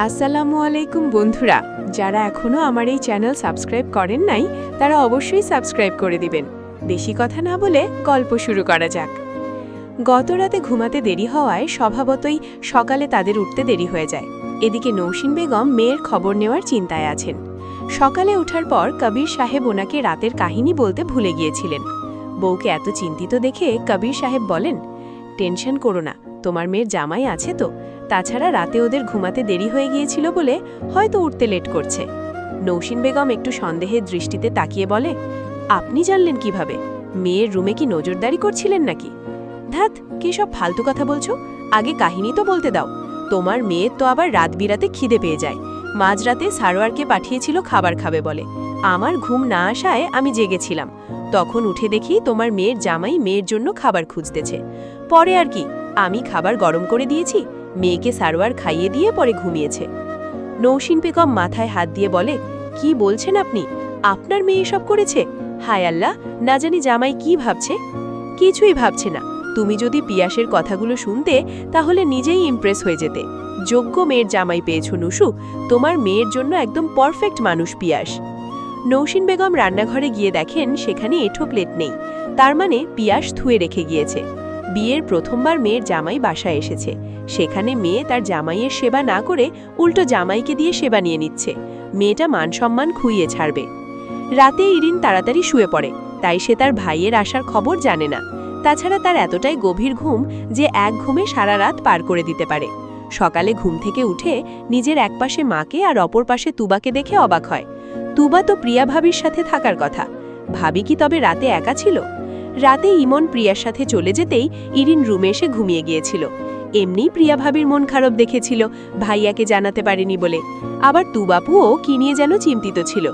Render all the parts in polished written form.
আসসালামু আলাইকুম বন্ধুরা, যারা এখনও আমার এই চ্যানেল সাবস্ক্রাইব করেন নাই তারা অবশ্যই সাবস্ক্রাইব করে দিবেন। বেশি কথা না বলে গল্প শুরু করা যাক। গত রাতে ঘুমাতে দেরি হওয়ায় স্বভাবতই সকালে তাদের উঠতে দেরি হয়ে যায়। এদিকে নৌশিন বেগম মেয়ের খবর নেওয়ার চিন্তায় আছেন। সকালে ওঠার পর কবির সাহেব ওনাকে রাতের কাহিনী বলতে ভুলে গিয়েছিলেন। বউকে এত চিন্তিত দেখে কবির সাহেব বলেন, টেনশন করো না, তোমার মেয়ের জামাই আছে তো, তাছাড়া রাতে ওদের ঘুমাতে দেরি হয়ে গিয়েছিল বলে হয়তো উঠতে লেট করছে। নৌশিন বেগম একটু সন্দেহের দৃষ্টিতে তাকিয়ে বলে, আপনি জানলেন কিভাবে? মেয়ের রুমে কি নজরদারি করছিলেন নাকি? ধ্যাত, কি সব ফালতু কথা বলছো? আগে কাহিনী তো বলতে দাও। তোমার মেয়ের তো আবার রাত বিরাতে খিদে পেয়ে যায়। মাঝরাতে সারোয়ারকে পাঠিয়েছিল খাবার খাবে বলে। আমার ঘুম না আসায় আমি জেগেছিলাম। তখন উঠে দেখি তোমার মেয়ের জামাই মেয়ের জন্য খাবার খুঁজতেছে। পরে আর কি, আমি খাবার গরম করে দিয়েছি, মেয়েকে সারোয়ার খাইয়ে দিয়ে পরে ঘুমিয়েছে। নৌশিন বেগম মাথায় হাত দিয়ে বলে, কি বলছেন আপনি? আপনার মেয়ে এসব করেছে? হায় আল্লাহ, না জানি জামাই কি ভাবছে। কিছুই ভাবছে না। তুমি যদি পিয়াসের কথাগুলো শুনতে তাহলে নিজেই ইমপ্রেস হয়ে যেতে। যোগ্য মেয়ের জামাই পেয়েছ নুসু, তোমার মেয়ের জন্য একদম পারফেক্ট মানুষ পিয়াস। নৌশিন বেগম রান্নাঘরে গিয়ে দেখেন সেখানে এঁঠো প্লেট নেই, তার মানে পিয়াস ধুয়ে রেখে গিয়েছে। বিয়ের প্রথমবার মেয়ের জামাই বাসায় এসেছে, সেখানে মেয়ে তার জামাইয়ের সেবা না করে উল্টো জামাইকে দিয়ে সেবা নিয়ে নিচ্ছে। মেয়েটা মান সম্মান খুইয়ে ছাড়বে। রাতে ইরিন তাড়াতাড়ি শুয়ে পড়ে, তাই সে তার ভাইয়ের আসার খবর জানে না। তাছাড়া তার এতটাই গভীর ঘুম যে এক ঘুমে সারা রাত পার করে দিতে পারে। সকালে ঘুম থেকে উঠে নিজের একপাশে মাকে আর অপর পাশে তুবাকে দেখে অবাক হয়। তুবা তো প্রিয়া ভাবির সাথে থাকার কথা, ভাবি কি তবে রাতে একা ছিল? রাতে ইমন প্রিয়ার সাথে চলে যেতেই ইরিন রুমে এসে ঘুমিয়ে গিয়েছিল। এমনি প্রিয়া ভাবির মন খারাপ দেখেছিল, ভাইয়াকে জানাতে পারেনি বলে। আবার তুবাপুও কি নিয়ে যেন চিন্তিত ছিল,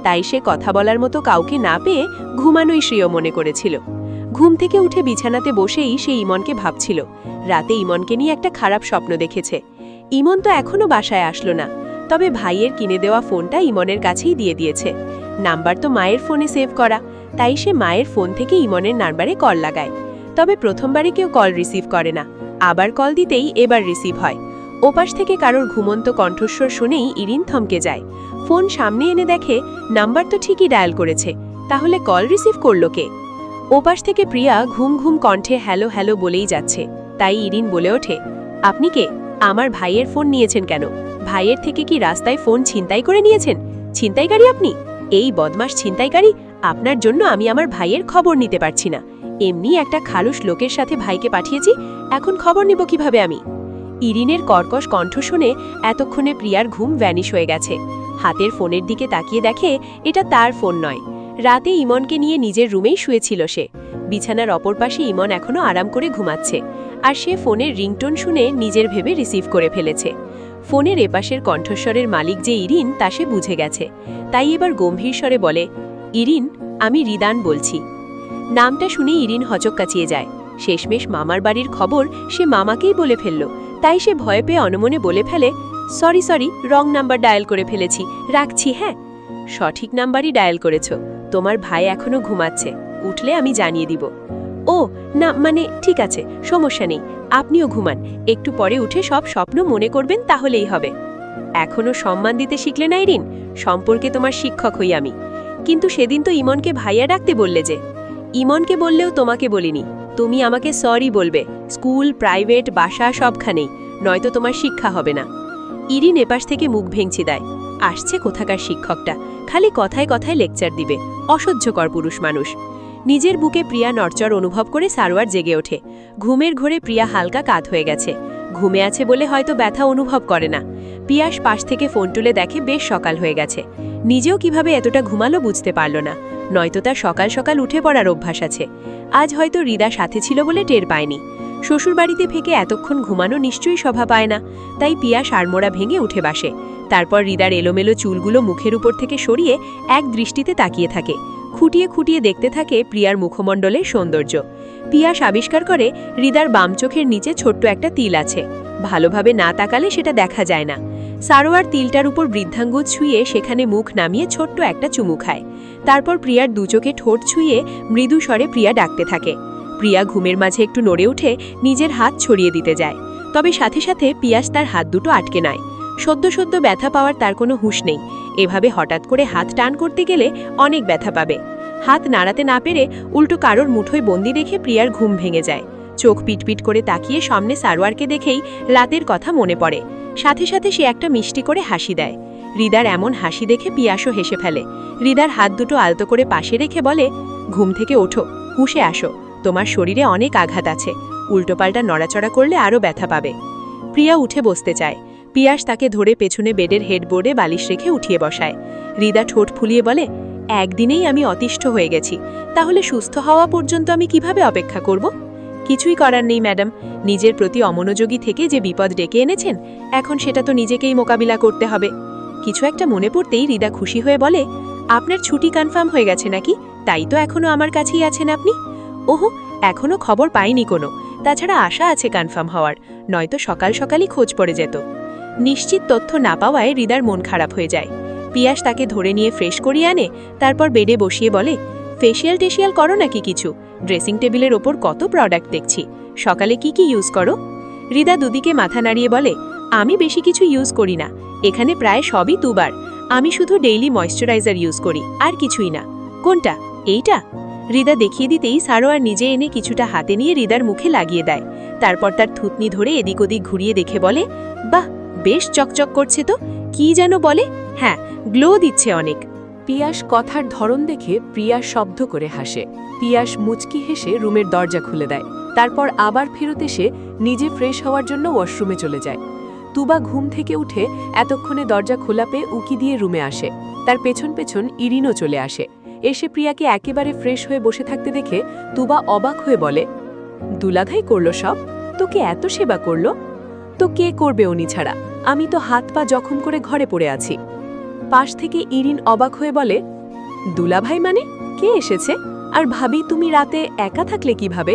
তাই সে কথা বলার মতো কাউকে না পেয়ে ঘুমানোই শ্রেয় মনে করেছিল। ঘুম থেকে উঠে বিছানাতে বসেই সে ইমনকে ভাবছিল। রাতে ইমনকে নিয়ে একটা খারাপ স্বপ্ন দেখেছে। ইমন তো এখনো বাসায় আসলো না, তবে ভাইয়ের কিনে দেওয়া ফোনটা ইমনের কাছেই দিয়ে দিয়েছে। নাম্বার তো মায়ের ফোনে সেভ করা, তাই সে মায়ের ফোন থেকে ইমনের নাম্বারে কল লাগায়। তবে প্রথমবারে কেউ কল রিসিভ করে না, আবার কল দিতেই এবার রিসিভ হয়। ওপাশ থেকে কারোর ঘুমন্ত কণ্ঠস্বর শুনেই ইরিন থমকে যায়। ফোন সামনে এনে দেখে নাম্বার তো ঠিকই ডায়াল করেছে, তাহলে কল রিসিভ করলো কে? ওপাশ থেকে প্রিয়া ঘুম ঘুম কণ্ঠে হ্যালো হ্যালো বলেই যাচ্ছে। তাই ইরিন বলে ওঠে, আপনি কে? আমার ভাইয়ের ফোন নিয়েছেন কেন? ভাইয়ের থেকে কি রাস্তায় ফোন ছিনতাই করে নিয়েছেন? ছিনতাইকারী আপনি? এই বদমাশ ছিনতাইকারী, আপনার জন্য আমি আমার ভাইয়ের খবর নিতে পারছি না। এমনি একটা খালুস লোকের সাথে ভাইকে পাঠিয়েছি, এখন খবর নিব কিভাবে আমি? ইরিনের কর্কশ কণ্ঠ শুনে এতক্ষণে প্রিয়ার ঘুম ভ্যানিশ হয়ে গেছে। হাতের ফোনের দিকে তাকিয়ে দেখে এটা তার ফোন নয়। রাতে ইমনকে নিয়ে নিজের রুমেই শুয়েছিল সে। বিছানার অপর পাশে ইমন এখনো আরাম করে ঘুমাচ্ছে, আর সে ফোনের রিংটোন শুনে নিজের ভেবে রিসিভ করে ফেলেছে। ফোনের এপাশের কণ্ঠস্বরের মালিক যে ইরিন তা সে বুঝে গেছে, তাই এবার গম্ভীর স্বরে বলে, ইরিন, আমি রিদান বলছি। নামটা শুনে ইরিন হচক্কাচিয়ে যায়। শেষমেশ মামার বাড়ির খবর সে মামাকেই বলে ফেলল, তাই সে ভয় পেয়ে অনমনে বলে ফেলে, sorry sorry, wrong number dial করে ফেলেছি, রাখছি। হ্যাঁ, সঠিক নাম্বারই ডায়াল করেছ। তোমার ভাই এখনো ঘুমাচ্ছে, উঠলে আমি জানিয়ে দিব। ও না, মানে ঠিক আছে, সমস্যা নেই, আপনিও ঘুমান, একটু পরে উঠে সব স্বপ্ন মনে করবেন, তাহলেই হবে। এখনো সম্মান দিতে শিখলে না ইরিন? সম্পর্কে তোমার শিক্ষক হই আমি। কিন্তু সেদিন তো ইমনকে ভাইয়া ডাকতে বললে যে। ইমনকে বললেও তোমাকে বলিনি, তুমি আমাকে সরি বলবে, স্কুল, প্রাইভেট, বাসা সবখানেই, নয়তো তোমার শিক্ষা হবে না। ইরিন এপাশ থেকে মুখ ভেঙচি দেয়। আসছে কোথাকার শিক্ষকটা, খালি কথায় কথায় লেকচার দিবে, অসহ্যকর পুরুষ মানুষ। নিজের বুকে প্রিয়া নড়চড় অনুভব করে সারোয়ার জেগে ওঠে। ঘুমের ঘোরে প্রিয়া হালকা কাত হয়ে গেছে, ঘুমে আছে বলে হয়তো ব্যথা অনুভব করে না। পিয়াস পাশ থেকে ফোন তুলে দেখে বেশ সকাল হয়ে গেছে। নিজেও কিভাবে এতটা ঘুমালো বুঝতে পারল না, নয়তো তার সকাল সকাল উঠে পড়ার অভ্যাস আছে। আজ হয়তো রিদা সাথে ছিল বলে টের পায়নি। শ্বশুরবাড়িতে থেকে এতক্ষণ ঘুমানো নিশ্চয়ই শোভা পায় না, তাই পিয়াস আড়মোড়া ভেঙে উঠে বসে। তারপর রিদার এলোমেলো চুলগুলো মুখের উপর থেকে সরিয়ে এক দৃষ্টিতে তাকিয়ে থাকে। খুঁটিয়ে খুঁটিয়ে দেখতে থাকে প্রিয়ার মুখমণ্ডলের সৌন্দর্য। পিয়াস আবিষ্কার করে রিদার বাম চোখের নিচে ছোট্ট একটা তিল আছে, ভালোভাবে না তাকালে সেটা দেখা যায় না। সারোয়ার তিলটার উপর বৃদ্ধাঙ্গুল ছুঁয়ে সেখানে মুখ নামিয়ে ছোট্ট একটা চুমু খায়। তারপর প্রিয়ার দুচোখে ঠোঁট ছুঁয়ে মৃদু স্বরে প্রিয়া ডাকতে থাকে। প্রিয়া ঘুমের মাঝে একটু নড়ে উঠে নিজের হাত ছড়িয়ে দিতে যায়, তবে সাথে সাথে পিয়াস তার হাত দুটো আটকে নেয়। সদ্য সদ্য ব্যথা পাওয়ার তার কোনো হুঁশ নেই। এভাবে হঠাৎ করে হাত টান করতে গেলে অনেক ব্যথা পাবে। হাত নাড়াতে না পেরে উল্টো কারোর মুঠোয় বন্দি রেখে প্রিয়ার ঘুম ভেঙে যায়। চোখ পিটপিট করে তাকিয়ে সামনে সারোয়ারকে দেখেই রাতের কথা মনে পড়ে। সাথে সাথে সে একটা মিষ্টি করে হাসি দেয়। হৃদার এমন হাসি দেখে পিয়াসও হেসে ফেলে। হৃদার হাত দুটো আলতো করে পাশে রেখে বলে, ঘুম থেকে ওঠো, হুঁশে আসো, তোমার শরীরে অনেক আঘাত আছে, উল্টোপাল্টা নড়াচড়া করলে আরও ব্যথা পাবে। প্রিয়া উঠে বসতে চায়। পিয়াস তাকে ধরে পেছনে বেডের হেডবোর্ডে বালিশ রেখে উঠিয়ে বসায়। হৃদা ঠোঁট ফুলিয়ে বলে, একদিনেই আমি অতিষ্ঠ হয়ে গেছি, তাহলে সুস্থ হওয়া পর্যন্ত আমি কিভাবে অপেক্ষা করব? কিছুই করার নেই ম্যাডাম, নিজের প্রতি অমনোযোগী থেকে যে বিপদ ডেকে এনেছেন, এখন সেটা তো নিজেকেই মোকাবিলা করতে হবে। কিছু একটা মনে পড়তেই হৃদা খুশি হয়ে বলে, আপনার ছুটি কনফার্ম হয়ে গেছে নাকি? তাই তো এখনো আমার কাছেই আছেন আপনি। ওহো, এখনো খবর পাইনি কোনো, তাছাড়া আশা আছে কনফার্ম হওয়ার, নয়তো সকাল সকালই খোঁজ পড়ে যেত। নিশ্চিত তথ্য না পাওয়ায় হৃদার মন খারাপ হয়ে যায়। পিয়াস তাকে ধরে নিয়ে ফ্রেশ করিয়ে আনে, তারপর বেডে বসিয়ে বলে, ফেসিয়াল টেসিয়াল করো নাকি কিছু? ড্রেসিং টেবিলের ওপর কত প্রোডাক্ট দেখছি, সকালে কি কি ইউজ করো? হৃদা দুদিকে মাথা নাড়িয়ে বলে, আমি বেশি কিছু ইউজ করি না, এখানে প্রায় সবই দুবার। আমি শুধু ডেইলি ময়েশ্চারাইজার ইউজ করি, আর কিছুই না। কোনটা? এইটা? হৃদা দেখিয়ে দিতেই সারোয়ার নিজে এনে কিছুটা হাতে নিয়ে হৃদার মুখে লাগিয়ে দেয়। তারপর তার থুতনি ধরে এদিক ওদিক ঘুরিয়ে দেখে বলে, বাহ, বেশ চকচক করছে তো। কি যেন বলে? হ্যাঁ, গ্লো দিচ্ছে অনেক। পিয়াস কথার ধরন দেখে প্রিয়া শব্দ করে হাসে। পিয়াস মুচকি হেসে রুমের দরজা খুলে দেয়। তারপর আবার ফেরত এসে নিজে ফ্রেশ হওয়ার জন্য ওয়াশরুমে চলে যায়। তুবা ঘুম থেকে উঠে এতক্ষণে দরজা খোলা পেয়ে উকি দিয়ে রুমে আসে। তার পেছন পেছন ইরিনও চলে আসে। এসে প্রিয়াকে একেবারে ফ্রেশ হয়ে বসে থাকতে দেখে তুবা অবাক হয়ে বলে, দুলাভাই করলো সব? তোকে এত সেবা করলো? তো কে করবে উনি ছাড়া? আমি তো হাত পা জখম করে ঘরে পড়ে আছি। পাশ থেকে ইরিন অবাক হয়ে বলে, দুলাভাই মানে? কে এসেছে? আর ভাবি তুমি রাতে একা থাকলে কিভাবে?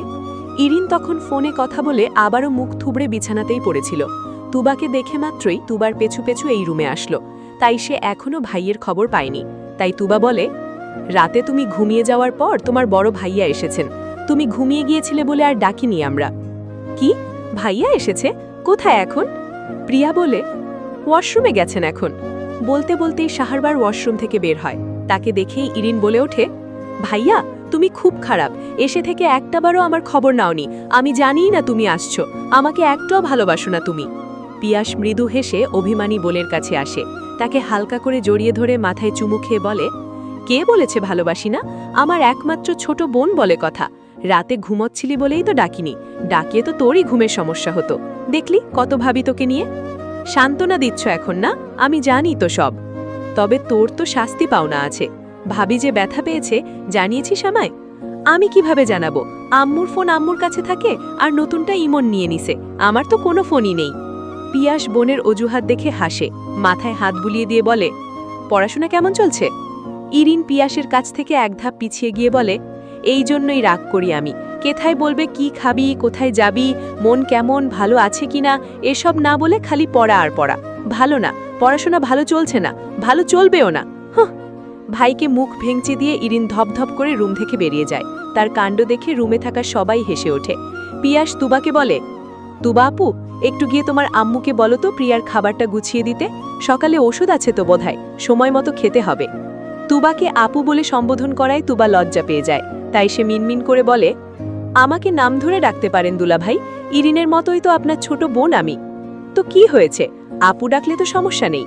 ইরিন তখন ফোনে কথা বলে আবারও মুখ থুবড়ে বিছানাতেই পড়েছিল। তুবাকে দেখে মাত্রই তুবার পেছু পেছু এই রুমে আসলো। তাই সে এখনো ভাইয়ের খবর পায়নি। তাই তুবা বলে, রাতে তুমি ঘুমিয়ে যাওয়ার পর তোমার বড় ভাইয়া এসেছেন। তুমি ঘুমিয়ে গিয়েছিলে বলে আর ডাকিনি আমরা। কি? ভাইয়া এসেছে? কোথায় এখন? প্রিয়া বলে, ওয়াশরুমে গেছেন এখন। বলতে বলতেই শাহরবার ওয়াশরুম থেকে বের হয়। তাকে দেখেই ইরিন বলে ওঠে, ভাইয়া তুমি খুব খারাপ, এসে থেকে একটাবারও আমার খবর নাওনি। আমি জানিই না তুমি আসছো, আমাকে একটাও ভালোবাসো না তুমি। পিয়াস মৃদু হেসে অভিমানী বোনের কাছে আসে। তাকে হালকা করে জড়িয়ে ধরে মাথায় চুমু খেয়ে বলে, কে বলেছে ভালোবাসি না? আমার একমাত্র ছোট বোন বলে কথা। রাতে ঘুমোচ্ছিলি বলেই তো ডাকিনি, ডাকিয়ে তো তোরই ঘুমের সমস্যা হতো। দেখলি কত ভাবি তোকে নিয়ে। সান্ত্বনা দিচ্ছ এখন না? আমি জানি তো সব। তবে তোর তো শাস্তি পাওনা আছে। ভাবি যে ব্যথা পেয়েছে জানিয়েছিস আমায়? আমি কিভাবে জানাবো? আম্মুর ফোন আম্মুর কাছে থাকে, আর নতুনটা ইমন নিয়ে নিছে। আমার তো কোনো ফোনই নেই। পিয়াস বোনের অজুহাত দেখে হাসে, মাথায় হাত বুলিয়ে দিয়ে বলে, পড়াশোনা কেমন চলছে? ইরিন পিয়াসের কাছ থেকে এক ধাপ পিছিয়ে গিয়ে বলে, এই জন্যই রাগ করি আমি। কেথায় বলবে কি খাবি, কোথায় যাবি, মন কেমন, ভালো আছে কিনা, এসব না বলে খালি পড়া আর পড়া। ভালো না, পড়াশোনা ভালো চলছে না, ভালো চলবেও না। ভাইকে মুখ ভেঙচি দিয়ে ইরিন ধপধপ করে রুম থেকে বেরিয়ে যায়। তার কাণ্ড দেখে রুমে থাকা সবাই হেসে ওঠে। পিয়াস তুবাকে বলে, তুবা আপু, একটু গিয়ে তোমার আম্মুকে বলো তো প্রিয়ার খাবারটা গুছিয়ে দিতে। সকালে ওষুধ আছে তো বোধহয়, সময় মতো খেতে হবে। তুবাকে আপু বলে সম্বোধন করায় তুবা লজ্জা পেয়ে যায়। তাই সে মিনমিন করে বলে, আমাকে নাম ধরে ডাকতে পারেন দুলাভাই, ইরিনের মতোই তো আপনার ছোট বোন আমি। তো কি হয়েছে, আপু ডাকলে তো সমস্যা নেই।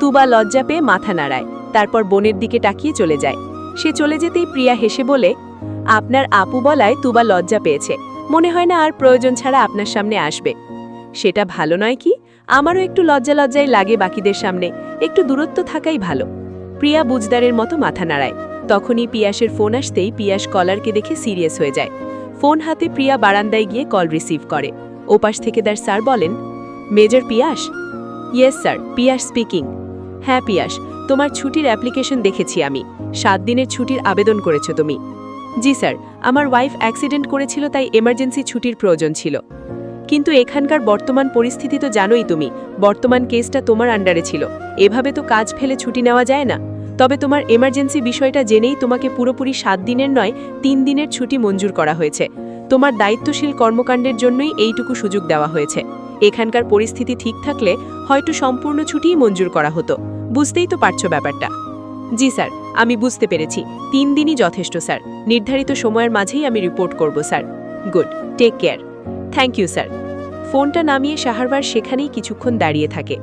তুবা লজ্জা পেয়ে মাথা নাড়ায়, তারপর বোনের দিকে তাকিয়ে চলে যায়। সে চলে যেতেই প্রিয়া হেসে বলে, আপনার আপু বলায় তুবা লজ্জা পেয়েছে, মনে হয় না আর প্রয়োজন ছাড়া আপনার সামনে আসবে। সেটা ভালো নয় কি? আমারও একটু লজ্জায় লাগে বাকিদের সামনে, একটু দূরত্ব থাকাই ভালো। প্রিয়া বুঝদারের মতো মাথা নাড়ায়। তখনই পিয়াসের ফোন আসতেই পিয়াস কলারকে দেখে সিরিয়াস হয়ে যায়। ফোন হাতে প্রিয়া বারান্দায় গিয়ে কল রিসিভ করে। ওপাশ থেকে তার স্যার বলেন, মেজর পিয়াস? ইয়েস স্যার, পিয়াস স্পিকিং। হ্যাঁ পিয়াস, তোমার ছুটির অ্যাপ্লিকেশন দেখেছি আমি। 7 দিনের ছুটির আবেদন করেছো তুমি। জি স্যার, আমার ওয়াইফ অ্যাক্সিডেন্ট করেছিল, তাই এমার্জেন্সি ছুটির প্রয়োজন ছিল। কিন্তু এখানকার বর্তমান পরিস্থিতি তো জানোই তুমি, বর্তমান কেসটা তোমার আন্ডারে ছিল, এভাবে তো কাজ ফেলে ছুটি নেওয়া যায় না। তবে তোমার এমার্জেন্সি বিষয়টা জেনেই তোমাকে পুরোপুরি 7 দিনের নয় 3 দিনের ছুটি মঞ্জুর করা হয়েছে। তোমার দায়িত্বশীল কর্মকাণ্ডের জন্যই এইটুকু সুযোগ দেওয়া হয়েছে। এখানকার পরিস্থিতি ঠিক থাকলে হয়তো সম্পূর্ণ ছুটিই মঞ্জুর করা হতো। বুঝতেই তো পারছো ব্যাপারটা। জি স্যার, আমি বুঝতে পেরেছি। 3 দিনই যথেষ্ট স্যার। নির্ধারিত সময়ের মাঝেই আমি রিপোর্ট করব sir. Good, take care. Thank you sir. ফোনটা নামিয়ে শাহরবার সেখানেই কিছুক্ষণ দাঁড়িয়ে থাকে।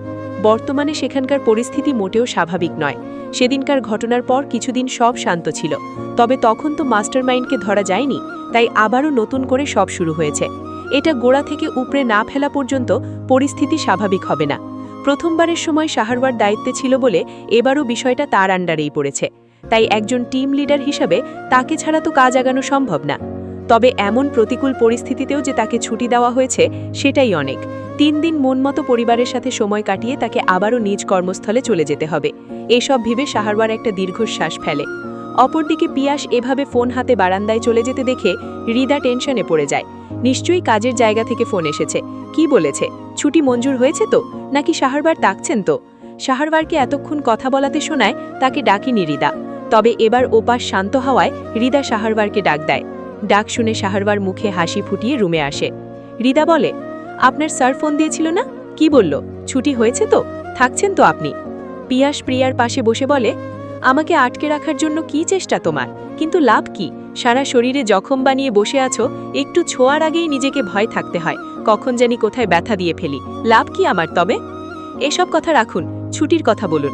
বর্তমানে সেখানকার পরিস্থিতি মোটেও স্বাভাবিক নয়। সেদিনকার ঘটনার পর কিছুদিন সব শান্ত ছিল, তবে তখন তো মাস্টারমাইন্ডকে ধরা যায়নি, তাই আবারও নতুন করে সব শুরু হয়েছে। এটা গোড়া থেকে উপড়ে না ফেলা পর্যন্ত পরিস্থিতি স্বাভাবিক হবে না। প্রথমবারের সময় শাহরবার দায়িত্বে ছিল বলে এবারও বিষয়টা তার আন্ডারেই পড়েছে, তাই একজন টিম লিডার হিসাবে তাকে ছাড়া তো কাজ আগানো সম্ভব না। তবে এমন প্রতিকূল পরিস্থিতিতেও যে তাকে ছুটি দেওয়া হয়েছে সেটাই অনেক। 3 দিন মনমতো পরিবারের সাথে সময় কাটিয়ে তাকে আবারও নিজ কর্মস্থলে চলে যেতে হবে। এসব ভেবে শাহরবার একটা দীর্ঘশ্বাস ফেলে। অপরদিকে পিয়াস এভাবে ফোন হাতে বারান্দায় চলে যেতে দেখে হৃদা টেনশনে পড়ে যায়। নিশ্চয়ই কাজের জায়গা থেকে ফোন এসেছে। কি বলেছে? ছুটি মঞ্জুর হয়েছে তো, নাকি শাহরবার ডাকছেন তো? শাহরবারকে এতক্ষণ কথা বলাতে শোনায় তাকে ডাকিনি হৃদা। তবে এবার ওপাশ শান্ত হওয়ায় হৃদা শাহরবারকে ডাক দেয়। ডাক শুনে শাহরবার মুখে হাসি ফুটিয়ে রুমে আসে। হৃদা বলে, আপনার স্যার ফোন দিয়েছিল না? কি বলল? ছুটি হয়েছে তো? থাকছেন তো আপনি? পিয়াস প্রিয়ার পাশে বসে বলে, আমাকে আটকে রাখার জন্য কি চেষ্টা তোমার? কিন্তু লাভ কি? সারা শরীরে জখম বানিয়ে বসে আছো, একটু ছোঁয়ার আগেই নিজেকে ভয় থাকতে হয় কখন জানি কোথায় ব্যথা দিয়ে ফেলি। লাভ কি আমার তবে? এসব কথা রাখুন, ছুটির কথা বলুন।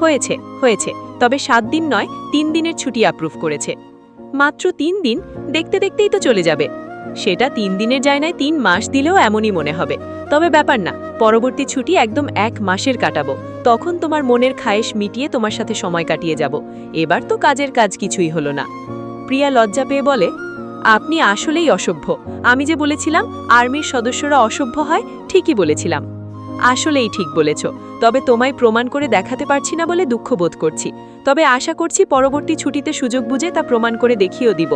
হয়েছে হয়েছে, তবে 7 দিন নয় 3 দিনের ছুটি অ্যাপ্রুভ করেছে। মাত্র 3 দিন? দেখতে দেখতেই তো চলে যাবে। সেটা 3 দিনের জায়গায় 3 মাস দিলেও এমনই মনে হবে। তবে ব্যাপার না, পরবর্তী ছুটি একদম 1 মাসের কাটাবো। তখন তোমার মনের খায়েশ মিটিয়ে তোমার সাথে সময় কাটিয়ে যাব। এবার তো কাজের কাজ কিছুই হলো না। প্রিয়া লজ্জা পেয়ে বলে, আপনি আসলেই অসভ্য। আমি যে বলেছিলাম আর্মির সদস্যরা অসভ্য হয়, ঠিকই বলেছিলাম। আসলেই ঠিক বলেছ, তবে তোমায় প্রমাণ করে দেখাতে পারছি না বলে দুঃখ বোধ করছি। তবে আশা করছি পরবর্তী ছুটিতে সুযোগ বুঝে তা প্রমাণ করে দেখিয়েও দিব।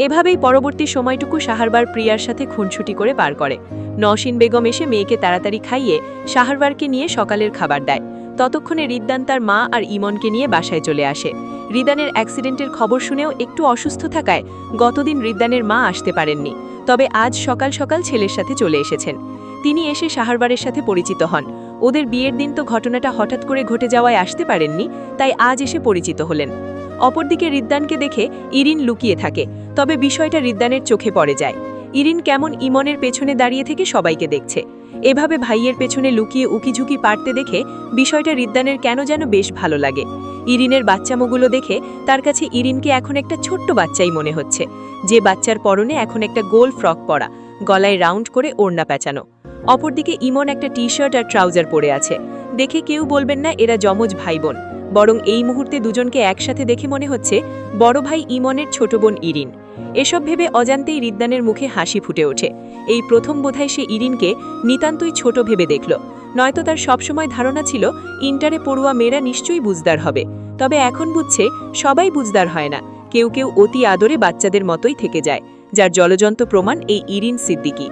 এভাবেই পরবর্তী সময়টুকু শাহরবার প্রিয়ার সাথে খুনছুটি করে পার করে। নওশিন বেগম এসে মেয়েকে তাড়াতাড়ি খাইয়ে শাহরবারকে নিয়ে সকালের খাবার দেয়। ততক্ষণে রিদ্দান তার মা আর ইমনকে নিয়ে বাসায় চলে আসে। রিদানের অ্যাক্সিডেন্টের খবর শুনেও একটু অসুস্থ থাকায় গতদিন রিদ্দানের মা আসতে পারেননি, তবে আজ সকাল সকাল ছেলের সাথে চলে এসেছেন। তিনি এসে শাহরবারের সাথে পরিচিত হন। ওদের বিয়ের দিন তো ঘটনাটা হঠাৎ করে ঘটে যাওয়ায় আসতে পারেননি, তাই আজ এসে পরিচিত হলেন। অপরদিকে রিদ্দানকে দেখে ইরিন লুকিয়ে থাকে, তবে বিষয়টা রিদ্দানের চোখে পড়ে যায়। ইরিন কেমন ইমনের পেছনে দাঁড়িয়ে থেকে সবাইকে দেখছে। এভাবে ভাইয়ের পেছনে লুকিয়ে উকিঝুঁকি পারতে দেখে বিষয়টা রিদ্দানের কেন যেন বেশ ভালো লাগে। ইরিনের বাচ্চামোগুলো দেখে তার কাছে ইরিনকে এখন একটা ছোট্ট বাচ্চাই মনে হচ্ছে, যে বাচ্চার পরনে এখন একটা গোল ফ্রক পরা, গলায় রাউন্ড করে ওড়না পেঁচানো। অপরদিকে ইমন একটা টি-শার্ট আর ট্রাউজার পরে আছে। দেখে কেউ বলবেন না এরা যমজ ভাই বোন, বরং এই মুহূর্তে দুজনকে একসাথে দেখে মনে হচ্ছে বড় ভাই ইমনের ছোট বোন ইরিন। এসব ভেবে অজান্তেই রিদ্দানের মুখে হাসি ফুটে ওঠে। এই প্রথম বোধহয় সে ইরিনকে নিতান্তই ছোট ভেবে দেখল, নয়তো তার সবসময় ধারণা ছিল ইন্টারে পড়ুয়া মেয়েরা নিশ্চয়ই বুঝদার হবে। তবে এখন বুঝছে সবাই বুঝদার হয় না, কেউ কেউ অতি আদরে বাচ্চাদের মতোই থেকে যায়, যার জলজন্ত প্রমাণ এই ইরিন সিদ্দিকী।